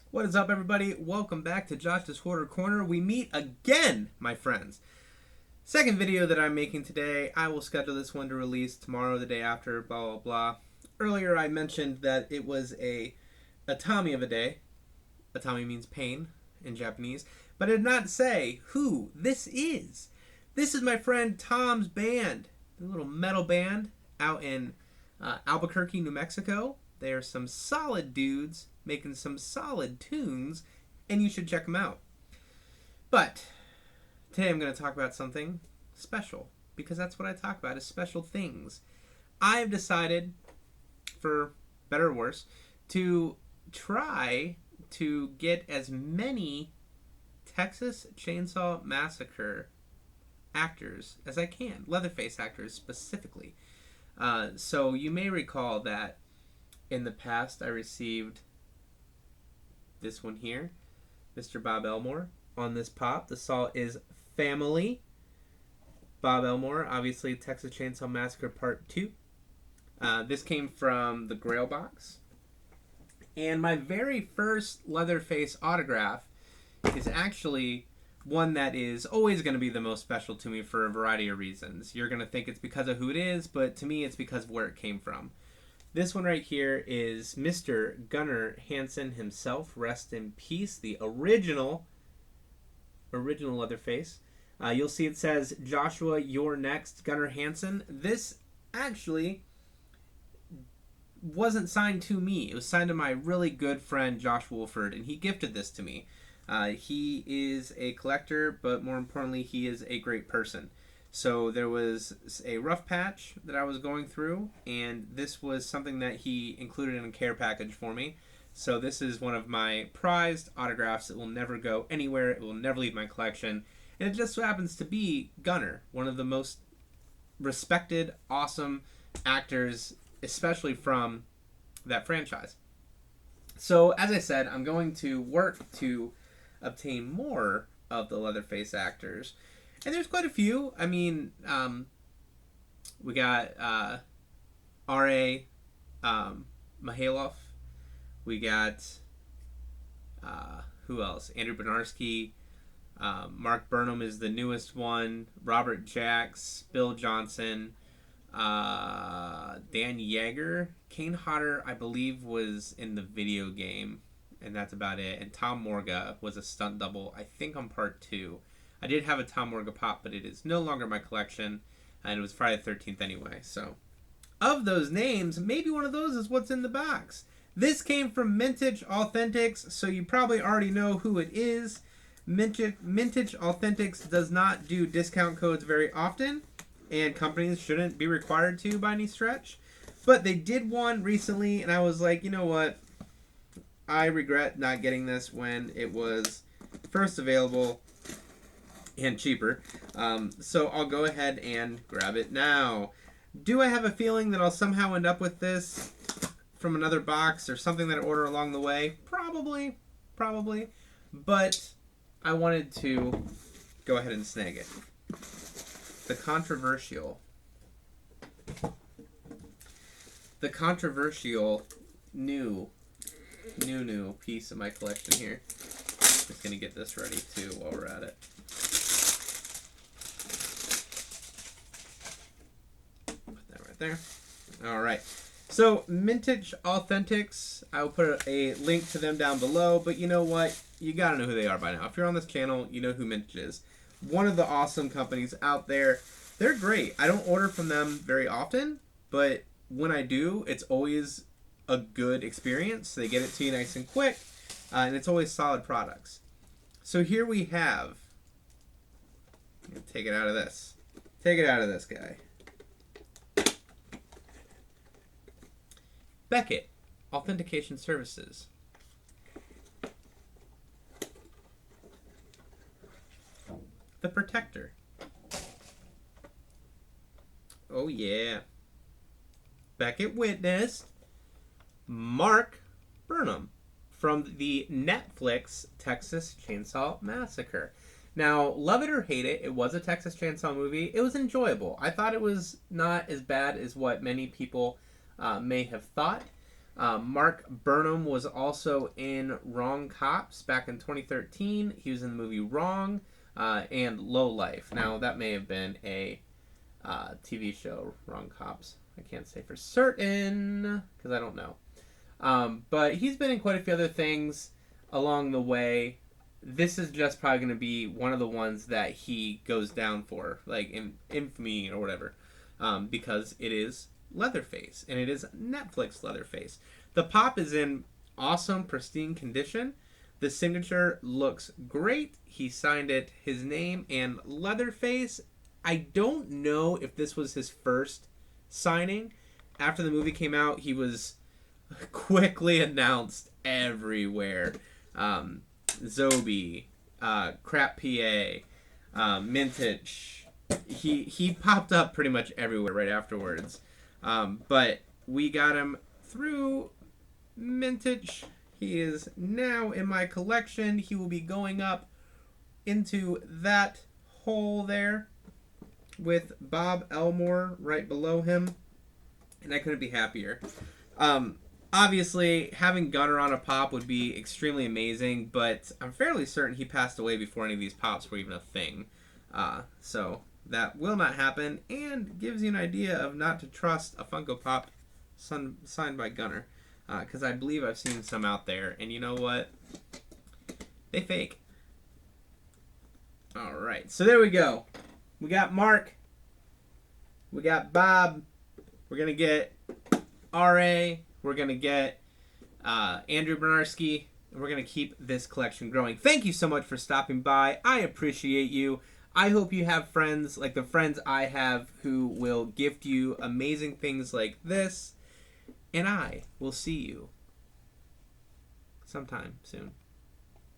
What is up, everybody? Welcome back to Josh's Hoarder Corner. We meet again, my friends. Second video that I'm making today. I will schedule this one to release tomorrow, the day after, blah, blah, blah. Earlier, I mentioned that it was a Atami of a day. Atami means pain in Japanese. But I did not say who this is. This is my friend Tom's band, a little metal band out in Albuquerque, New Mexico. They are some solid dudes making some solid tunes, and you should check them out. But today I'm going to talk about something special, because that's what I talk about, is special things. I've decided, for better or worse, to try to get as many Texas Chainsaw Massacre actors as I can, Leatherface actors specifically. So you may recall that in the past I received this one here, Mr. Bob Elmore, on this pop. The salt is Family. Bob Elmore, obviously Texas Chainsaw Massacre Part 2. This came from the Grail box. And my very first Leatherface autograph is actually one that is always going to be the most special to me for a variety of reasons. You're going to think it's because of who it is, but to me it's because of where it came from. This one right here is Mr. Gunnar Hansen himself. Rest in peace. The original Leatherface. You'll see it says, Joshua, you're next, Gunnar Hansen. This actually wasn't signed to me. It was signed to my really good friend Josh Wolford, and he gifted this to me. He is a collector, but more importantly, he is a great person. So there was a rough patch that I was going through, and this was something that he included in a care package for me. So this is one of my prized autographs. It will never go anywhere. It will never leave my collection. And it just so happens to be Gunnar, one of the most respected, awesome actors, especially from that franchise. So as I said, I'm going to work to obtain more of the Leatherface actors. And there's quite a few. I mean, we got R.A. Mihailoff. We got, who else? Andrew Bernarski. Mark Burnham is the newest one. Robert Jacks. Bill Johnson. Dan Yeager. Kane Hodder, I believe, was in the video game. And that's about it. And Tom Morga was a stunt double, I think, on part 2. I did have a Tom Morga pop, but it is no longer my collection, and it was Friday the 13th anyway. So, of those names, maybe one of those is what's in the box. This came from Mintych Authentics, so you probably already know who it is. Mintych Authentics does not do discount codes very often, and companies shouldn't be required to by any stretch. But they did one recently, and I was like, you know what? I regret not getting this when it was first available and cheaper. So I'll go ahead and grab it now. Do I have a feeling that I'll somehow end up with this from another box or something that I order along the way? Probably. But I wanted to go ahead and snag it. The controversial new piece of my collection here. Just gonna get this ready too while we're at it. Put that right there. All right. So Mintych Authentics, I'll put a link to them down below. But you know what? You gotta know who they are by now. If you're on this channel, you know who Mintych is. One of the awesome companies out there. They're great. I don't order from them very often, but when I do, it's always a good experience. They get it to you nice and quick, and it's always solid products. So here we have, take it out of this guy, Beckett Authentication Services. The Protector. Oh yeah. Beckett witnessed Mark Burnham from the Netflix Texas Chainsaw Massacre. Now, love it or hate it, it was a Texas Chainsaw movie. It was enjoyable. I thought it was not as bad as what many people may have thought. Mark Burnham was also in Wrong Cops back in 2013. He was in the movie Wrong and Low Life. Now, that may have been a TV show, Wrong Cops. I can't say for certain because I don't know. But he's been in quite a few other things along the way. This is just probably going to be one of the ones that he goes down for, like in infamy or whatever, because it is Leatherface, and it is Netflix Leatherface. The pop is in awesome, pristine condition. The signature looks great. He signed it, his name, and Leatherface. I don't know if this was his first signing. After the movie came out, he was quickly announced everywhere. Zobi, Crap PA, Mintych. He popped up pretty much everywhere right afterwards. But we got him through Mintych. He is now in my collection. He will be going up into that hole there with Bob Elmore right below him. And I couldn't be happier. Obviously, having Gunner on a pop would be extremely amazing, but I'm fairly certain he passed away before any of these pops were even a thing. So that will not happen, and gives you an idea of not to trust a Funko Pop signed by Gunner. Because I believe I've seen some out there, and you know what? They fake. Alright, so there we go. We got Mark. We got Bob. We're going to get R.A., we're going to get Andrew Bernarski, and we're going to keep this collection growing. Thank you so much for stopping by. I appreciate you. I hope you have friends like the friends I have who will gift you amazing things like this. And I will see you sometime soon.